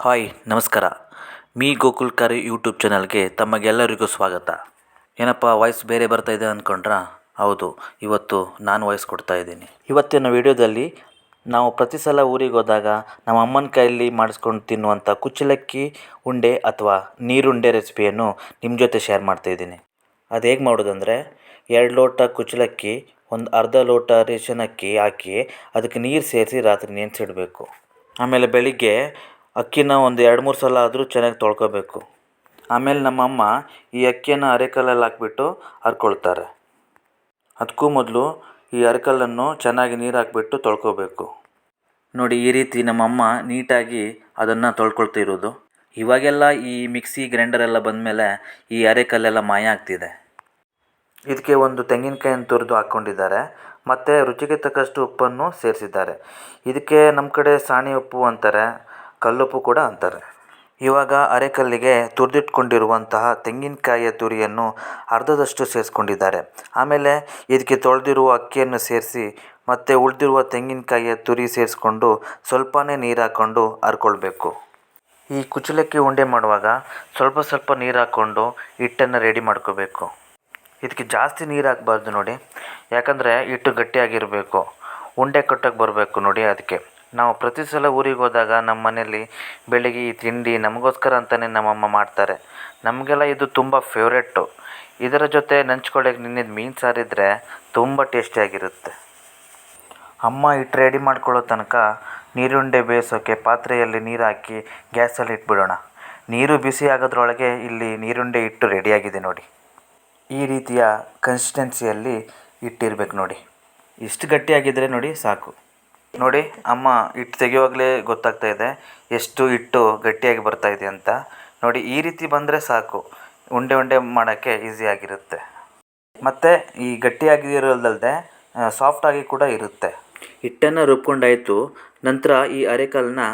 Hi ನಮಸ್ಕಾರ. Me ಗೋಕುಲ್ಕರ್ YouTube ಚಾನಲ್ಗೆ ತಮಗೆಲ್ಲರಿಗೂ ಸ್ವಾಗತ. ಏನಪ್ಪ ವಾಯ್ಸ್ ಬೇರೆ ಬರ್ತಾ ಇದೆ ಅಂದ್ಕೊಂಡ್ರಾ? ಹೌದು, ಇವತ್ತು ನಾನು ವಾಯ್ಸ್ ಕೊಡ್ತಾ ಇದ್ದೀನಿ. ಇವತ್ತಿನ ವಿಡಿಯೋದಲ್ಲಿ ನಾವು ಪ್ರತಿ ಸಲ ಊರಿಗೆ ಹೋದಾಗ ನಮ್ಮ ಅಮ್ಮನ ಕೈಯಲ್ಲಿ ಮಾಡಿಸ್ಕೊಂಡು ತಿನ್ನುವಂಥ ಕುಚ್ಚಲಕ್ಕಿ ಉಂಡೆ ಅಥವಾ ನೀರುಂಡೆ ರೆಸಿಪಿಯನ್ನು ನಿಮ್ಮ ಜೊತೆ ಶೇರ್ ಮಾಡ್ತಾಯಿದ್ದೀನಿ. ಅದು ಹೇಗೆ ಮಾಡೋದಂದರೆ, 2 ಲೋಟ ಕುಚ್ಚಲಕ್ಕಿ, ಒಂದು ಅರ್ಧ ಲೋಟ ರೇಷನ್ ಅಕ್ಕಿ ಹಾಕಿ ಅದಕ್ಕೆ ನೀರು ಸೇರಿಸಿ ರಾತ್ರಿ ನೆನೆಸಿಡಬೇಕು. ಆಮೇಲೆ ಬೆಳಿಗ್ಗೆ ಅಕ್ಕಿನ ಒಂದು 2-3 ಸಲ ಆದರೂ ಚೆನ್ನಾಗಿ ತೊಳ್ಕೊಬೇಕು. ಆಮೇಲೆ ನಮ್ಮಮ್ಮ ಈ ಅಕ್ಕಿಯನ್ನು ಅರೆಕಲ್ಲಲ್ಲಿ ಹಾಕ್ಬಿಟ್ಟು ಹರ್ಕೊಳ್ತಾರೆ. ಅದಕ್ಕೂ ಮೊದಲು ಈ ಅರೆಕಲ್ಲನ್ನು ಚೆನ್ನಾಗಿ ನೀರು ಹಾಕ್ಬಿಟ್ಟು ತೊಳ್ಕೊಬೇಕು. ನೋಡಿ, ಈ ರೀತಿ ನಮ್ಮಮ್ಮ ನೀಟಾಗಿ ಅದನ್ನು ತೊಳ್ಕೊಳ್ತಿರೋದು. ಇವಾಗೆಲ್ಲ ಈ ಮಿಕ್ಸಿ ಗ್ರೈಂಡರೆಲ್ಲ ಬಂದಮೇಲೆ ಈ ಅರೆಕಲ್ಲೆಲ್ಲ ಮಾಯ ಆಗ್ತಿದೆ. ಇದಕ್ಕೆ ಒಂದು ತೆಂಗಿನಕಾಯನ್ನು ತುರಿದು ಹಾಕ್ಕೊಂಡಿದ್ದಾರೆ ಮತ್ತು ರುಚಿಗೆ ತಕ್ಕಷ್ಟು ಉಪ್ಪನ್ನು ಸೇರಿಸಿದ್ದಾರೆ. ಇದಕ್ಕೆ ನಮ್ಮ ಕಡೆ ಸಾಣೆ ಉಪ್ಪು ಅಂತಾರೆ, ಕಲ್ಲುಪ್ಪು ಕೂಡ ಅಂತಾರೆ. ಇವಾಗ ಅರೆಕಲ್ಲಿಗೆ ತುರಿದಿಟ್ಕೊಂಡಿರುವಂತಹ ತೆಂಗಿನಕಾಯಿಯ ತುರಿಯನ್ನು ಅರ್ಧದಷ್ಟು ಸೇರಿಸ್ಕೊಂಡಿದ್ದಾರೆ. ಆಮೇಲೆ ಇದಕ್ಕೆ ತೊಳೆದಿರುವ ಅಕ್ಕಿಯನ್ನು ಸೇರಿಸಿ ಮತ್ತು ಉಳಿದಿರುವ ತೆಂಗಿನಕಾಯಿಯ ತುರಿ ಸೇರಿಸ್ಕೊಂಡು ಸ್ವಲ್ಪನೇ ನೀರು ಹಾಕ್ಕೊಂಡು ಹರ್ಕೊಳ್ಬೇಕು. ಈ ಕುಚ್ಚಲಕ್ಕಿ ಉಂಡೆ ಮಾಡುವಾಗ ಸ್ವಲ್ಪ ಸ್ವಲ್ಪ ನೀರು ಹಾಕ್ಕೊಂಡು ಹಿಟ್ಟನ್ನು ರೆಡಿ ಮಾಡ್ಕೋಬೇಕು. ಇದಕ್ಕೆ ಜಾಸ್ತಿ ನೀರು ಹಾಕಬಾರ್ದು ನೋಡಿ, ಯಾಕಂದರೆ ಹಿಟ್ಟು ಗಟ್ಟಿಯಾಗಿರಬೇಕು, ಉಂಡೆ ಕಟ್ಟೋಕ್ಕೆ ಬರಬೇಕು ನೋಡಿ. ಅದಕ್ಕೆ ನಾವು ಪ್ರತಿ ಸಲ ಊರಿಗೆ ಹೋದಾಗ ನಮ್ಮ ಮನೆಯಲ್ಲಿ ಬೆಳಿಗ್ಗೆ ಈ ತಿಂಡಿ ನಮಗೋಸ್ಕರ ಅಂತಲೇ ನಮ್ಮಮ್ಮ ಮಾಡ್ತಾರೆ. ನಮಗೆಲ್ಲ ಇದು ತುಂಬ ಫೇವ್ರೆಟ್ಟು. ಇದರ ಜೊತೆ ನೆಂಚ್ಕೊಳ್ಳೋಕೆ ನಿನ್ನೆದು ಮೀನು ಸಾರಿದ್ರೆ ತುಂಬ ಟೇಸ್ಟಿಯಾಗಿರುತ್ತೆ. ಅಮ್ಮ ಹಿಟ್ಟು ರೆಡಿ ಮಾಡ್ಕೊಳ್ಳೋ ತನಕ ನೀರುಂಡೆ ಬೇಯಿಸೋಕ್ಕೆ ಪಾತ್ರೆಯಲ್ಲಿ ನೀರು ಹಾಕಿ ಗ್ಯಾಸಲ್ಲಿ ಇಟ್ಬಿಡೋಣ. ನೀರು ಬಿಸಿ ಆಗೋದ್ರೊಳಗೆ ಇಲ್ಲಿ ನೀರುಂಡೆ ಹಿಟ್ಟು ರೆಡಿಯಾಗಿದೆ ನೋಡಿ. ಈ ರೀತಿಯ ಕನ್ಸಿಸ್ಟೆನ್ಸಿಯಲ್ಲಿ ಹಿಟ್ಟಿರ್ಬೇಕು ನೋಡಿ. ಇಷ್ಟು ಗಟ್ಟಿಯಾಗಿದ್ದರೆ ನೋಡಿ ಸಾಕು. ನೋಡಿ, ಅಮ್ಮ ಹಿಟ್ಟು ತೆಗೆಯುವಾಗಲೇ ಗೊತ್ತಾಗ್ತಾ ಇದೆ ಎಷ್ಟು ಹಿಟ್ಟು ಗಟ್ಟಿಯಾಗಿ ಬರ್ತಾ ಇದೆ ಅಂತ. ನೋಡಿ, ಈ ರೀತಿ ಬಂದರೆ ಸಾಕು, ಉಂಡೆ ಮಾಡೋಕ್ಕೆ ಈಸಿಯಾಗಿರುತ್ತೆ. ಮತ್ತು ಈ ಗಟ್ಟಿಯಾಗಿರೋದಲ್ಲದೆ ಸಾಫ್ಟಾಗಿ ಕೂಡ ಇರುತ್ತೆ. ಹಿಟ್ಟನ್ನು ರುಬ್ಕೊಂಡಾಯಿತು. ನಂತರ ಈ ಅರೆಕಲ್ಲನ್ನ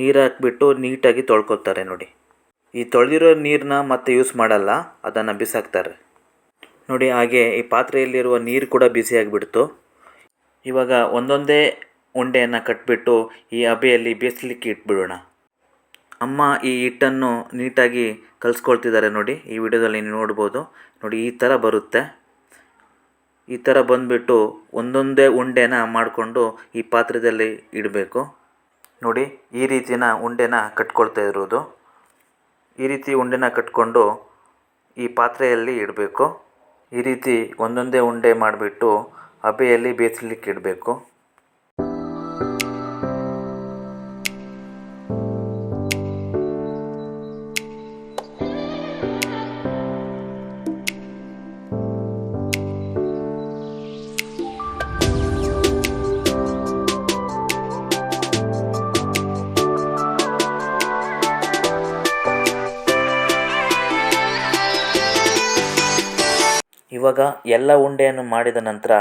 ನೀರು ಹಾಕ್ಬಿಟ್ಟು ನೀಟಾಗಿ ತೊಳ್ಕೊತಾರೆ ನೋಡಿ. ಈ ತೊಳೆದಿರೋ ನೀರನ್ನ ಮತ್ತೆ ಯೂಸ್ ಮಾಡಲ್ಲ, ಅದನ್ನು ಬಿಸಾಕ್ತಾರೆ ನೋಡಿ. ಹಾಗೆ ಈ ಪಾತ್ರೆಯಲ್ಲಿರುವ ನೀರು ಕೂಡ ಬಿಸಿಯಾಗಿಬಿಡ್ತು. ಇವಾಗ ಒಂದೊಂದೇ ಉಂಡೆಯನ್ನು ಕಟ್ಬಿಟ್ಟು ಈ ಹಬೆಯಲ್ಲಿ ಬೇಯಿಸ್ಲಿಕ್ಕೆ ಇಟ್ಬಿಡೋಣ. ಅಮ್ಮ ಈ ಹಿಟ್ಟನ್ನು ನೀಟಾಗಿ ಕಲಿಸ್ಕೊಳ್ತಿದ್ದಾರೆ ನೋಡಿ. ಈ ವಿಡಿಯೋದಲ್ಲಿ ನೀವು ನೋಡ್ಬೋದು ನೋಡಿ, ಈ ಥರ ಬರುತ್ತೆ. ಈ ಥರ ಬಂದುಬಿಟ್ಟು ಒಂದೊಂದೇ ಉಂಡೆನ ಮಾಡಿಕೊಂಡು ಈ ಪಾತ್ರೆಯಲ್ಲಿ ಇಡಬೇಕು ನೋಡಿ. ಈ ರೀತಿನ ಉಂಡೆನ ಕಟ್ಕೊಳ್ತಾ ಇರೋದು. ಈ ರೀತಿ ಉಂಡೆನ ಕಟ್ಕೊಂಡು ಈ ಪಾತ್ರೆಯಲ್ಲಿ ಇಡಬೇಕು. ಈ ರೀತಿ ಒಂದೊಂದೇ ಉಂಡೆ ಮಾಡಿಬಿಟ್ಟು ಹಬೆಯಲ್ಲಿ ಬೇಯಿಸ್ಲಿಕ್ಕೆ ಇಡಬೇಕು. ಇವಾಗ ಎಲ್ಲ ಉಂಡೆಯನ್ನು ಮಾಡಿದ ನಂತರ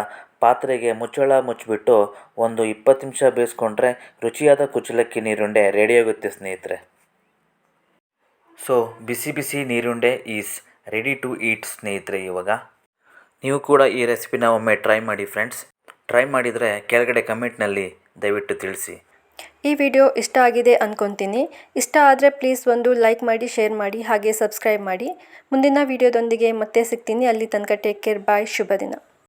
ಪಾತ್ರೆಗೆ ಮುಚ್ಚಳ ಮುಚ್ಚಿಬಿಟ್ಟು ಒಂದು 20 ನಿಮಿಷ ಬೇಯಿಸ್ಕೊಂಡ್ರೆ ರುಚಿಯಾದ ಕುಚ್ಚಲಕ್ಕಿ ನೀರುಂಡೆ ರೆಡಿಯಾಗುತ್ತೆ ಸ್ನೇಹಿತರೆ. ಸೊ ಬಿಸಿ ಬಿಸಿ ನೀರುಂಡೆ ಈಸ್ ರೆಡಿ ಟು ಈಟ್ ಸ್ನೇಹಿತರೆ. ಇವಾಗ ನೀವು ಕೂಡ ಈ ರೆಸಿಪಿನ ಒಮ್ಮೆ ಟ್ರೈ ಮಾಡಿ ಫ್ರೆಂಡ್ಸ್. ಟ್ರೈ ಮಾಡಿದರೆ ಕೆಳಗಡೆ ಕಮೆಂಟ್ನಲ್ಲಿ ದಯವಿಟ್ಟು ತಿಳಿಸಿ. ಈ ವಿಡಿಯೋ ಇಷ್ಟ ಆಗಿದೆ ಅಂದ್ಕೊತೀನಿ. ಇಷ್ಟ ಆದರೆ ಪ್ಲೀಸ್ ಒಂದು ಲೈಕ್ ಮಾಡಿ, ಶೇರ್ ಮಾಡಿ, ಹಾಗೆ ಸಬ್ಸ್ಕ್ರೈಬ್ ಮಾಡಿ. ಮುಂದಿನ ವಿಡಿಯೋದೊಂದಿಗೆ ಮತ್ತೆ ಸಿಗ್ತೀನಿ. ಅಲ್ಲಿ ತನಕ ಟೇಕ್ ಕೇರ್, ಬಾಯ್, ಶುಭ ದಿನ.